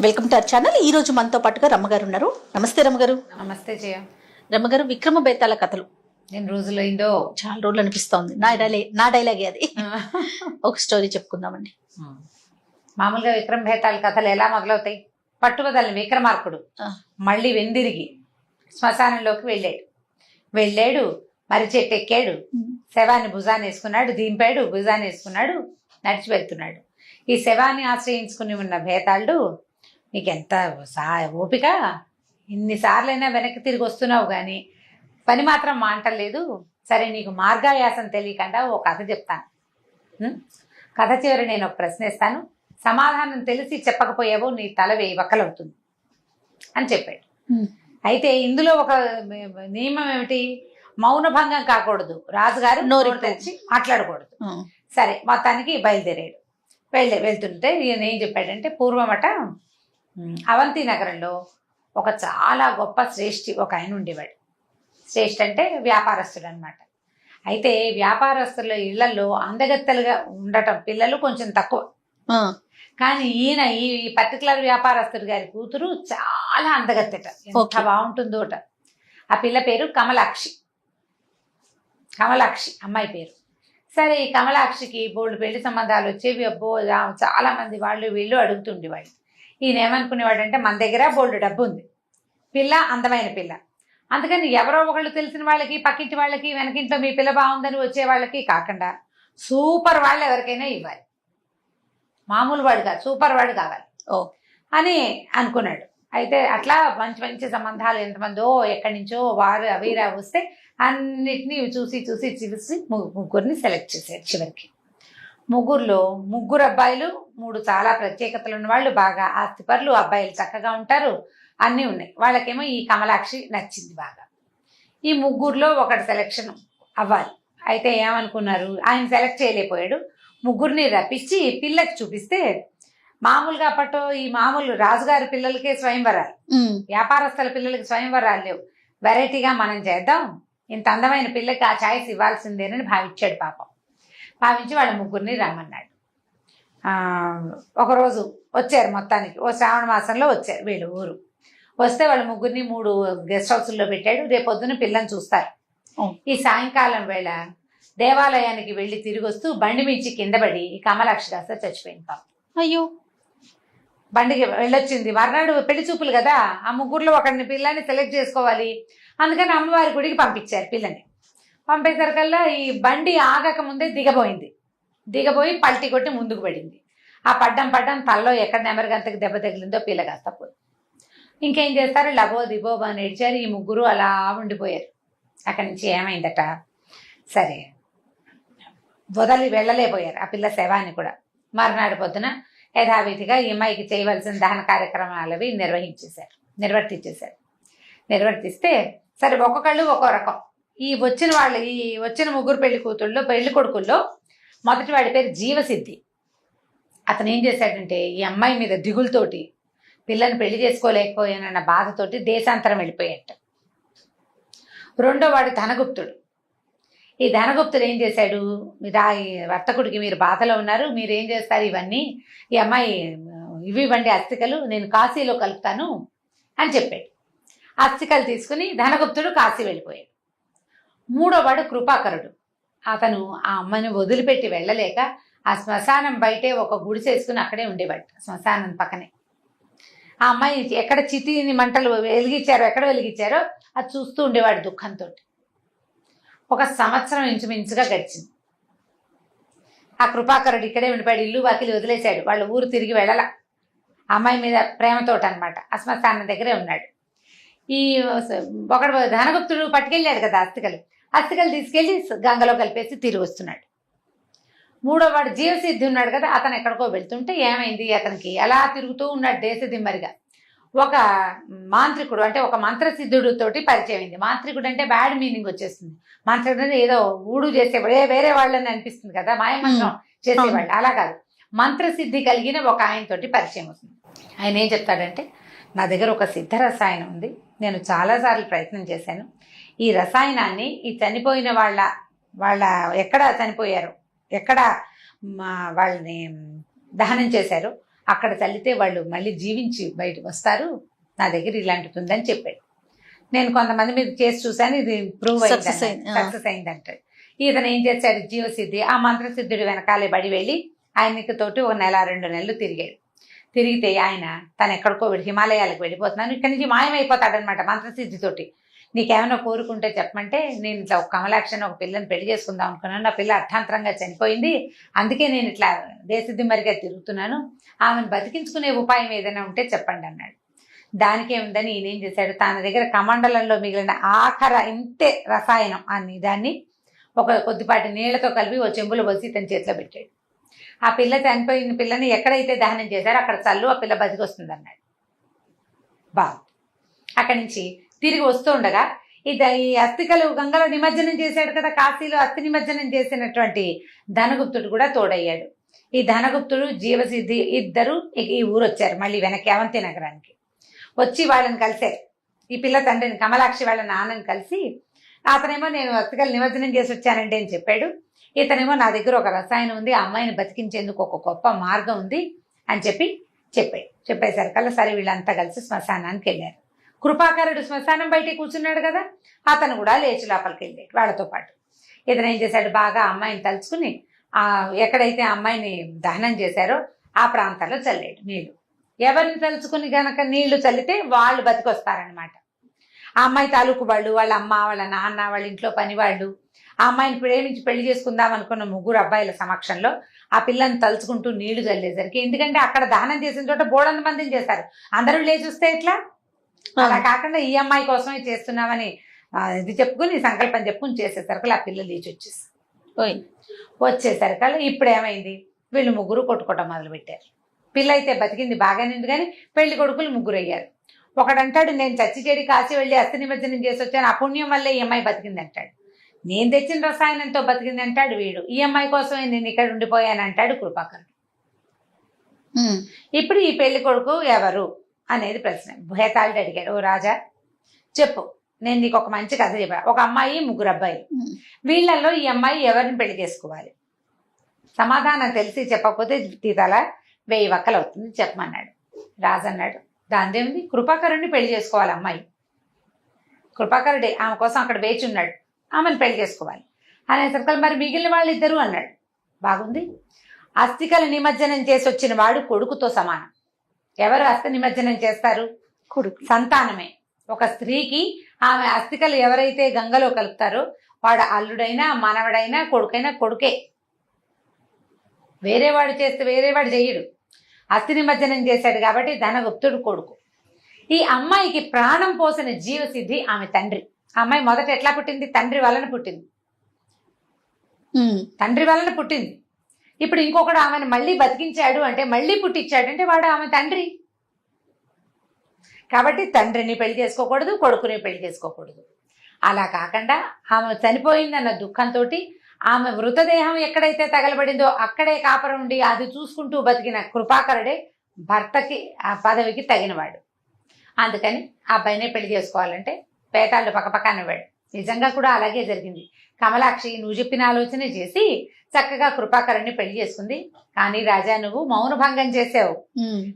Welcome to our channel. ఈ రోజు మనతో పాటుగా రమ్మగారు ఉన్నారు. నమస్తే రమ్మగారు. నమస్తే జయ. రమ్మగారు, విక్రమ బేతాళ కథలు నేను రోజులైందో చాలా రోజులు అనిపిస్తోంది. నా డైలాగే అది. ఒక స్టోరీ చెప్పుకుందామండి. మామూలుగా విక్రమ భేతాల కథలు ఎలా మొదలవుతాయి? పట్టుబదలని విక్రమార్కుడు మళ్ళీ వెందిరిగి శ్మశానంలోకి వెళ్ళాడు. మరి చెట్టు ఎక్కాడు, శవాన్ని భుజాన్ని వేసుకున్నాడు, దింపాడు, భుజాన్ని వేసుకున్నాడు, నడిచి వెళ్తున్నాడు. ఈ శవాన్ని ఆశ్రయించుకుని ఉన్న భేతాళుడు, నీకెంత ఓపిక, ఇన్నిసార్లైనా వెనక్కి తిరిగి వస్తున్నావు కానీ పని మాత్రం మాంటలేదు. సరే, నీకు మార్గాయాసం తెలియకుండా ఓ కథ చెప్తాను. కథ చివరి నేను ఒక ప్రశ్న ఇస్తాను, సమాధానం తెలిసి చెప్పకపోయావో నీ తల వేయి వక్కలవుతుంది అని చెప్పాడు. అయితే ఇందులో ఒక నియమం ఏమిటి? మౌనభంగం కాకూడదు, రాజుగారు నోరు తెచ్చి మాట్లాడకూడదు. సరే, మొత్తానికి బయలుదేరాడు. వెళ్తుంటే ఈయన ఏం చెప్పాడంటే, పూర్వమట అవంతి నగరంలో ఒక చాలా గొప్ప శ్రేష్ఠి ఒక ఆయన ఉండేవాడు. శ్రేష్ఠి అంటే వ్యాపారస్తుడు అనమాట. అయితే వ్యాపారస్తుల ఇళ్లలో అందగత్తెలుగా ఉండటం పిల్లలు కొంచెం తక్కువ. కానీ ఈయన ఈ పర్టికులర్ వ్యాపారస్తుడి గారి కూతురు చాలా అందగత్తెట, ఎంత బాగుంటుందోట. ఆ పిల్ల పేరు కమలాక్షి అమ్మాయి పేరు. సరే, ఈ కమలాక్షికి బోల్డ్ పెళ్లి సంబంధాలు వచ్చేవి. అబ్బో, చాలా మంది వాళ్ళు వీళ్ళు అడుగుతుండేవాళ్ళు. ఈయన ఏమనుకునేవాడంటే, మన దగ్గర బోల్డ్ డబ్బు ఉంది, పిల్ల అందమైన పిల్ల, అందుకని ఎవరో ఒకళ్ళు తెలిసిన వాళ్ళకి, పక్కింటి వాళ్ళకి, వెనకింట్లో మీ పిల్ల బాగుందని వచ్చే వాళ్ళకి కాకుండా సూపర్ వాళ్ళు ఎవరికైనా ఇవ్వాలి, మామూలు వాడు కాదు, సూపర్ వాడు కావాలి అని అనుకున్నాడు. అయితే అట్లా మంచి మంచి సంబంధాలు ఎంతమందో ఎక్కడి నుంచో వారు అవిరా వస్తే అన్నిటినీ చూసి ముగ్గురిని సెలెక్ట్ చేశారు. చివరికి ముగ్గురులో ముగ్గురు అబ్బాయిలు, 3 చాలా ప్రత్యేకతలు ఉన్న వాళ్ళు, బాగా ఆస్తిపరులు, అబ్బాయిలు చక్కగా ఉంటారు, అన్నీ ఉన్నాయి. వాళ్ళకేమో ఈ కమలాక్షి నచ్చింది బాగా. ఈ ముగ్గురులో ఒకటి సెలెక్షన్ అవ్వాలి. అయితే ఏమనుకున్నారు, ఆయన సెలెక్ట్ చేయలేకపోయాడు. ముగ్గురిని రప్పించి పిల్లకి చూపిస్తే, మామూలుగా అప్పట్లో ఈ మామూలు రాజుగారి పిల్లలకే స్వయంవరాలు, వ్యాపారస్తుల పిల్లలకి స్వయంవరాలు లేవు. వెరైటీగా మనం చేద్దాం, ఇంత అందమైన పిల్లకి ఆ ఛాయిస్ ఇవ్వాల్సిందేనని భావించాడు. పాపం భావించి వాళ్ళ ముగ్గురిని రమ్మన్నాడు. ఒకరోజు వచ్చారు, మొత్తానికి ఓ శ్రావణ మాసంలో వచ్చారు వీళ్ళు ఊరు. వస్తే వాళ్ళ ముగ్గురిని 3 గెస్ట్ హౌస్ల్లో పెట్టాడు. రేపొద్దున పిల్లని చూస్తారు. ఈ సాయంకాలం వేళ దేవాలయానికి వెళ్ళి తిరిగి వస్తూ బండి మించి కింద పడి ఈ కమలాక్షి కాస్త చచ్చిపోయింది. పాపం, అయ్యో. బండికి వెళ్ళొచ్చింది. మర్నాడు పెళ్లి చూపులు కదా, ఆ ముగ్గురులో ఒకరిని పిల్లని సెలెక్ట్ చేసుకోవాలి. అందుకని అమ్మవారి గుడికి పంపించారు పిల్లని. పంపేసరికల్లా ఈ బండి ఆగక ముందే దిగబోయి పల్టీ కొట్టి ముందుకు పడింది. ఆ పడ్డం తల్లో ఎక్కడ నెమరగంతకి దెబ్బ తగిలిందో పిల్ల కాస్త పోయి. ఇంకేం చేస్తారు, లబో దిబో అని ఏడ్చారు. ఈ ముగ్గురు అలా ఉండిపోయారు. అక్కడి నుంచి ఏమైందట, సరే వదలి వెళ్ళలేకపోయారు ఆ పిల్ల శవాన్ని కూడా. మర్నాడు పొద్దున యథావిధిగా ఈ అమ్మాయికి చేయవలసిన దహన కార్యక్రమాలవి నిర్వర్తిస్తే సరే, ఒక్కొక్కళ్ళు ఒక్కో రకం. ఈ వచ్చిన ముగ్గురు పెళ్లి కొడుకుల్లో మొదటి వాడి పేరు జీవసిద్ధి. అతను ఏం చేశాడంటే, ఈ అమ్మాయి మీద దిగులతోటి, పిల్లని పెళ్లి చేసుకోలేకపోయానన్న బాధతోటి దేశాంతరం వెళ్ళిపోయాట. రెండో వాడు ధనగుప్తుడు. ఈ ధనగుప్తుడు ఏం చేశాడు, ఈ వర్తకుడికి మీరు బాధలో ఉన్నారు, మీరేం చేస్తారు, ఇవన్నీ ఈ అమ్మాయి ఇవ్వండి అస్థికలు, నేను కాశీలో కలుపుతాను అని చెప్పాడు. అస్థికలు తీసుకుని ధనగుప్తుడు కాశీ వెళ్ళిపోయాడు. మూడో వాడు కృపాకరుడు. అతను ఆ అమ్మని వదిలిపెట్టి వెళ్ళలేక ఆ శ్మశానం బయటే ఒక గుడిసేసుకుని అక్కడే ఉండేవాడు, శ్మశానం పక్కనే. ఆ అమ్మాయి ఎక్కడ చితిని మంటలు ఎక్కడ వెలిగించారో అది చూస్తూ ఉండేవాడు దుఃఖంతో. 1 సంవత్సరం ఇంచుమించుగా గడిచింది. ఆ కృపాకరుడు ఇక్కడే ఉండిపోయాడు, ఇల్లు వాకిలి వదిలేశాడు. వాళ్ళ ఊరు తిరిగి వెళ్ళాల, అమ్మాయి మీద ప్రేమతోటి అనమాట. ఆ శ్మశానం దగ్గరే ఉన్నాడు. ఈ ఒకడు ధనగుప్తుడు పట్టుకెళ్ళాడు కదా అస్థికలు తీసుకెళ్ళి గంగలో కలిపేసి తిరిగి వస్తున్నాడు. మూడో వాడు జీవసిద్ధి ఉన్నాడు కదా, అతను ఎక్కడికో వెళ్తుంటే ఏమైంది, అతనికి ఎలా తిరుగుతూ ఉన్నాడు దేశదిమ్మరిగా. ఒక మాంత్రికుడు అంటే ఒక మంత్రసిద్ధుడితోటి పరిచయం అయింది. మాంత్రికుడు అంటే బ్యాడ్ మీనింగ్ వచ్చేస్తుంది. మాంత్రికుడు అంటే ఏదో ఊడు చేసేవాడు, వేరే వాళ్ళని అనిపిస్తుంది కదా, మాయమంత్రం చేసేవాళ్ళు. అలా కాదు, మంత్రసిద్ధి కలిగిన ఒక ఆయనతోటి పరిచయం అవుతుంది. ఆయన ఏం చెప్తాడంటే, నా దగ్గర ఒక సిద్ధ రసాయనం ఉంది, నేను చాలాసార్లు ప్రయత్నం చేశాను. ఈ రసాయనాన్ని ఈ చనిపోయిన వాళ్ళ ఎక్కడ చనిపోయారు, ఎక్కడ వాళ్ళని దహనం చేశారు, అక్కడ చల్లితే వాళ్ళు మళ్ళీ జీవించి బయటకు వస్తారు, నా దగ్గర ఇలాంటిది ఉందని చెప్పాడు. నేను కొంతమంది మీద చేసి చూశాను, ఇది ప్రూవ్ అయింది, సక్సెస్ అయిందంటాడు. ఇతను ఏం చేశాడు, జీవసిద్ధి ఆ మంత్రసిద్ధుడి వెనకాలే బడి వెళ్ళి ఆయనకి తోటి 1 నెల 2 నెలలు తిరిగాడు. తిరిగితే ఆయన తను ఎక్కడికో హిమాలయాలకు వెళ్ళిపోతున్నాను, ఇక్కడి నుంచి మాయమైపోతాడనమాట మంత్రసిద్ధితోటి. నీకేమైనా కోరుకుంటే చెప్పమంటే, నేను ఇట్లా ఒక కమలాక్షని ఒక పిల్లని పెళ్లి చేసుకుందాం అనుకున్నాను, నా పిల్ల అర్థాంతరంగా చనిపోయింది, అందుకే నేను ఇట్లా దేశది మరిగా తిరుగుతున్నాను, ఆమెను బతికించుకునే ఉపాయం ఏదైనా ఉంటే చెప్పండి అన్నాడు. దానికేముందని ఈయన ఏం చేశాడు, తన దగ్గర కమండలంలో మిగిలిన ఆఖర ఇంతే రసాయనం అన్ని దాన్ని ఒక కొద్దిపాటి నీళ్లతో కలిపి ఓ చెంబులో పోసి తన చేతిలో పెట్టాడు. ఆ పిల్ల చనిపోయిన పిల్లని ఎక్కడైతే దహనం చేశారో అక్కడ చల్లు, ఆ పిల్ల బతికి వస్తుంది అన్నాడు. బాగుంది. అక్కడి నుంచి తిరిగి వస్తూ ఉండగా ఈ అస్థికలు గంగలో నిమజ్జనం చేశాడు కదా, కాశీలో అస్థి నిమజ్జనం చేసినటువంటి ధనగుప్తుడు కూడా తోడయ్యాడు. ఈ ధనగుప్తుడు జీవసిద్ధి ఇద్దరు ఈ ఊరు వచ్చారు మళ్ళీ వెనక్కి అవంతి నగరానికి. వచ్చి వాళ్ళని కలిశారు, ఈ పిల్ల తండ్రిని కమలాక్షి వాళ్ళ నాన్నని కలిసి, అతనేమో నేను అస్థికలు నిమజ్జనం చేసి వచ్చానండి అని చెప్పాడు. ఇతనేమో నా దగ్గర ఒక రసాయనం ఉంది, ఆ అమ్మాయిని బతికించేందుకు ఒక గొప్ప మార్గం ఉంది అని చెప్పేసరికల్లా సరే వీళ్ళంతా కలిసి శ్మశానానికి వెళ్ళారు. కృపాకరుడు శ్మశానం బయట కూర్చున్నాడు కదా, అతను కూడా లేచి లోపలికి వెళ్ళాడు వాళ్ళతో పాటు. ఇతను ఏం చేశాడు, బాగా అమ్మాయిని తలుచుకుని ఎక్కడైతే అమ్మాయిని దహనం చేశారో ఆ ప్రాంతాల్లో చల్లాడు నీళ్లు. ఎవరిని తలుచుకుని గనక నీళ్లు చల్లితే వాళ్ళు బతికొస్తారనమాట. ఆ అమ్మాయి తాలూకు వాళ్ళు, వాళ్ళ అమ్మ, వాళ్ళ నాన్న, వాళ్ళ ఇంట్లో పని వాళ్ళు, ఆ అమ్మాయిని ప్రేమించి పెళ్లి చేసుకుందాం అనుకున్న 3 అబ్బాయిల సమక్షంలో ఆ పిల్లని తలుచుకుంటూ నీళ్లు చల్లేసరికి, ఎందుకంటే అక్కడ దహనం చేసిన చోట బోళంత మందిని చేస్తారు, అందరూ లేచి వస్తే ఎట్లా, అలా కాకుండా ఈ అమ్మాయి కోసమే చేస్తున్నామని ఇది చెప్పుకుని సంకల్పం చెప్పుకుని చేసేసరికి ఆ పిల్ల లేచి వచ్చేసరికి ఇప్పుడు ఏమైంది, వీళ్ళు 3 కొట్టుకోవటం మొదలుపెట్టారు. పిల్ల అయితే బతికింది బాగానే ఉంది, కానీ పెళ్లి కొడుకులు 3 అయ్యారు. ఒకడంటాడు నేను చచ్చి చెడి కాసి వెళ్ళి అస్థి నిమజ్జనం చేసి వచ్చాను, ఆ పుణ్యం వల్లే ఈ అమ్మాయి బతికింది అంటాడు. నేను తెచ్చిన రసాయనంతో బతికింది అంటాడు వీడు. ఈ అమ్మాయి కోసమే నేను ఇక్కడ ఉండిపోయాను అంటాడు కృపాకరుడు. ఇప్పుడు ఈ పెళ్లి కొడుకు ఎవరు అనేది ప్రశ్న భేతాళుడు అడిగాడు. ఓ రాజా చెప్పు, నేను నీకు ఒక మంచి కథ చెప్పా. ఒక అమ్మాయి 3 అబ్బాయిలు, వీళ్ళల్లో ఈ అమ్మాయి ఎవరిని పెళ్లి చేసుకోవాలి? సమాధానం తెలిసి చెప్పకపోతే తీతల 1000 వక్కలు అవుతుంది చెప్పమన్నాడు. రాజు అన్నాడు, దాందేముంది, కృపాకరుడిని పెళ్లి చేసుకోవాలి అమ్మాయి. కృపాకరుడే ఆమె కోసం అక్కడ వేచి ఉన్నాడు, ఆమెను పెళ్లి చేసుకోవాలి అనేసరికి మరి మిగిలిన వాళ్ళు ఇద్దరు అన్నాడు. బాగుంది, అస్థికలు నిమజ్జనం చేసి వచ్చిన వాడు కొడుకుతో సమానం. ఎవరు అస్థి నిమజ్జనం చేస్తారు? కొడుకు, సంతానమే. ఒక స్త్రీకి ఆమె అస్థికలు ఎవరైతే గంగలో కలుపుతారో వాడు అల్లుడైనా మనవడైనా కొడుకైనా కొడుకే. వేరేవాడు చేస్తే వేరేవాడు చెయ్యడు. అస్థి నిమజ్జనం చేశాడు కాబట్టి ధనగుప్తుడు కొడుకు. ఈ అమ్మాయికి ప్రాణం పోసిన జీవసిద్ధి ఆమె తండ్రి. అమ్మాయి మొదట ఎట్లా పుట్టింది? తండ్రి వలన పుట్టింది. తండ్రి వలన పుట్టింది. ఇప్పుడు ఇంకొకడు ఆమెను మళ్ళీ బతికించాడు అంటే, మళ్ళీ పుట్టించాడు అంటే వాడు ఆమె తండ్రి. కాబట్టి తండ్రిని పెళ్లి చేసుకోకూడదు, కొడుకుని పెళ్లి చేసుకోకూడదు. అలా కాకుండా ఆమె చనిపోయిందన్న దుఃఖంతో ఆమె మృతదేహం ఎక్కడైతే తగలబడిందో అక్కడే కాపురం ఉండి అది చూసుకుంటూ బతికిన కృపాకరుడే భర్తకి ఆ పదవికి తగినవాడు. అందుకని ఆ అబ్బాయినే పెళ్లి చేసుకోవాలంటే పేతాళ్ళు పక్కపక్కనవాడు. నిజంగా కూడా అలాగే జరిగింది. కమలాక్షి నువ్వు చెప్పిన ఆలోచనే చేసి చక్కగా కృపాకరుణ్ణి పెళ్లి చేసుకుంది. కానీ రాజా నువ్వు మౌనభంగం చేసావు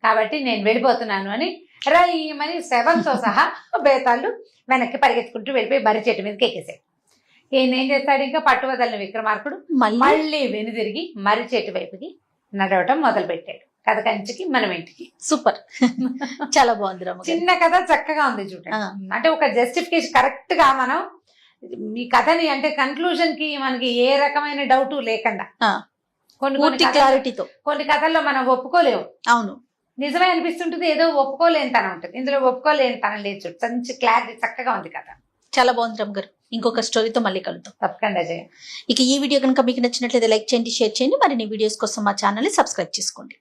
కాబట్టి నేను వెళ్ళిపోతున్నాను అని రయ్యమని శవంతో సహా బేతాళ్ళు వెనక్కి పరిగెత్తుకుంటూ వెళ్ళిపోయి మర్రి చెట్టు మీదకి ఎక్కేసాడు. ఈయన ఏం చేస్తాడు, ఇంకా పట్టువదలని విక్రమార్కుడు మళ్ళీ వెనుదిరిగి మర్రి చెట్టు వైపుకి నడవటం మొదలు పెట్టాడు. కథ కంచికి మనం ఇంటికి. సూపర్, చాలా బాగుంది. చిన్న కథ చక్కగా ఉంది చూడండి. అంటే ఒక జస్టిఫికేషన్ కరెక్ట్ గా మనం ఈ కథని అంటే కన్క్లూజన్ కి మనకి ఏ రకమైన డౌట్ లేకుండా కొన్ని కథల్లో మనం ఒప్పుకోలేము. అవును, నిజమే అనిపిస్తుంటుంది, ఏదో ఒప్పుకోలేని తనం ఉంటుంది. ఇందులో ఒప్పుకోలేని తనం లేదు. మంచి క్లారిటీ చక్కగా ఉంది కథ. చాలా బాగుంది రామ్ గారు. ఇంకొక స్టోరీతో మళ్ళీ కలుద్దాం. తప్పకుండా జయ. ఇక ఈ వీడియో కనుక మీకు నచ్చినట్లయితే లైక్ చేయండి, షేర్ చేయండి. మరిన్ని వీడియోస్ కోసం మా ఛానల్ ని సబ్స్క్రైబ్ చేసుకోండి.